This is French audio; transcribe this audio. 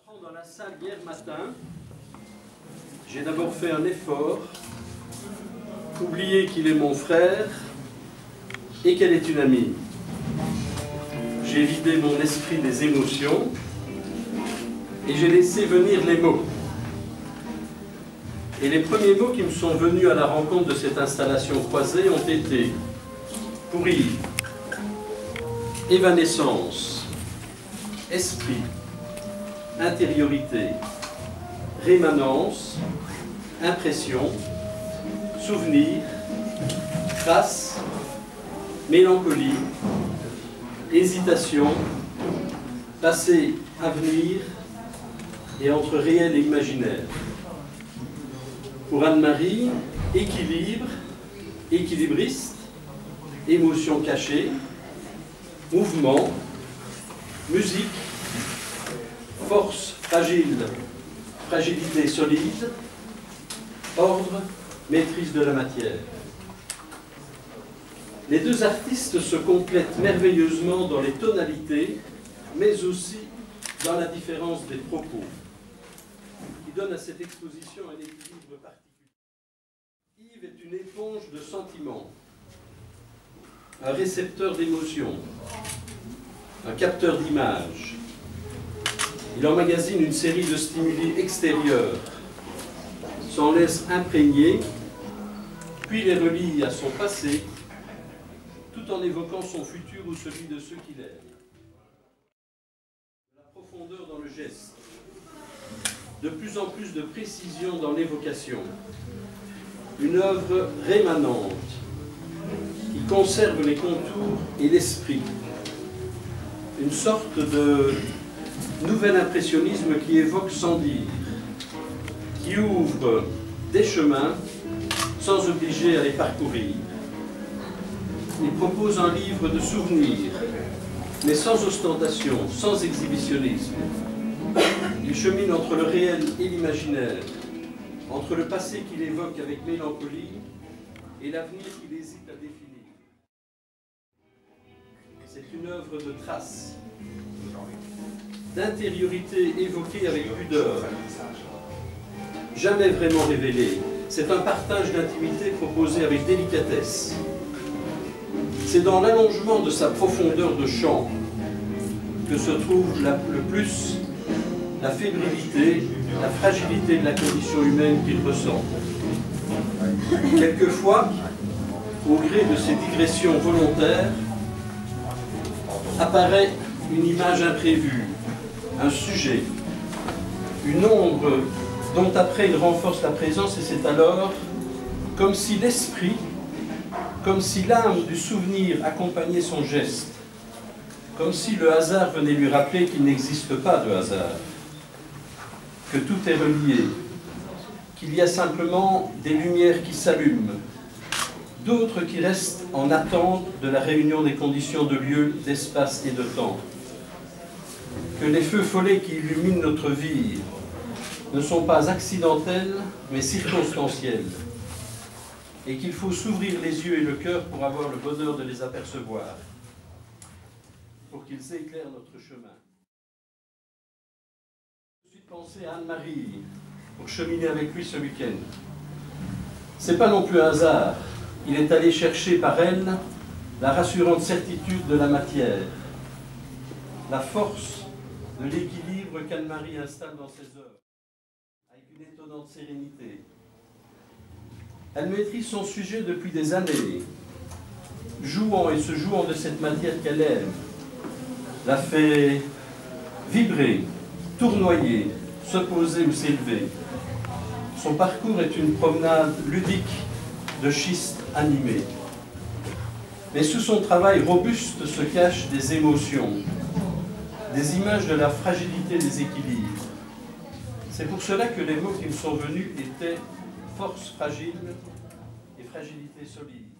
Entrant dans la salle hier matin, j'ai d'abord fait un effort, oublier qu'il est mon frère et qu'elle est une amie. J'ai vidé mon esprit des émotions et j'ai laissé venir les mots. Et les premiers mots qui me sont venus à la rencontre de cette installation croisée ont été pourrir, évanescence, esprit, intériorité, rémanence, impression, souvenir, trace, mélancolie, hésitation, passé, avenir et entre réel et imaginaire. Pour Anne-Marie, équilibre, équilibriste, émotion cachée, mouvement, musique, force fragile, fragilité solide, ordre, maîtrise de la matière. Les deux artistes se complètent merveilleusement dans les tonalités, mais aussi dans la différence des propos, qui donne à cette exposition un équilibre particulier. Yves est une éponge de sentiments, un récepteur d'émotions, un capteur d'images. Il emmagasine une série de stimuli extérieurs, s'en laisse imprégner, puis les relie à son passé, tout en évoquant son futur ou celui de ceux qu'il aime. La profondeur dans le geste, de plus en plus de précision dans l'évocation, une œuvre rémanente qui conserve les contours et l'esprit, une sorte de nouvel impressionnisme qui évoque sans dire, qui ouvre des chemins sans obliger à les parcourir. Il propose un livre de souvenirs, mais sans ostentation, sans exhibitionnisme. Il chemine entre le réel et l'imaginaire, entre le passé qu'il évoque avec mélancolie et l'avenir qu'il hésite à définir. C'est une œuvre de traces, d'intériorité évoquée avec pudeur, jamais vraiment révélée. C'est un partage d'intimité proposé avec délicatesse. C'est dans l'allongement de sa profondeur de champ que se trouve le plus la fébrilité, la fragilité de la condition humaine qu'il ressent. Quelquefois, au gré de ces digressions volontaires, apparaît une image imprévue, un sujet, une ombre dont après il renforce la présence, et c'est alors comme si l'esprit, comme si l'âme du souvenir accompagnait son geste, comme si le hasard venait lui rappeler qu'il n'existe pas de hasard, que tout est relié, qu'il y a simplement des lumières qui s'allument, d'autres qui restent en attente de la réunion des conditions de lieu, d'espace et de temps, que les feux follets qui illuminent notre vie ne sont pas accidentels, mais circonstanciels, et qu'il faut s'ouvrir les yeux et le cœur pour avoir le bonheur de les apercevoir, pour qu'ils éclairent notre chemin. Je suis pensé à Anne-Marie pour cheminer avec lui ce week-end. C'est pas non plus un hasard. Il est allé chercher par elle la rassurante certitude de la matière, la force de l'équilibre qu'Anne-Marie installe dans ses œuvres, avec une étonnante sérénité. Elle maîtrise son sujet depuis des années, jouant et se jouant de cette matière qu'elle aime, la fait vibrer, tournoyer, se poser ou s'élever. Son parcours est une promenade ludique de schiste animé. Mais sous son travail robuste se cachent des émotions, des images de la fragilité des équilibres. C'est pour cela que les mots qui me sont venus étaient force fragile et fragilité solide.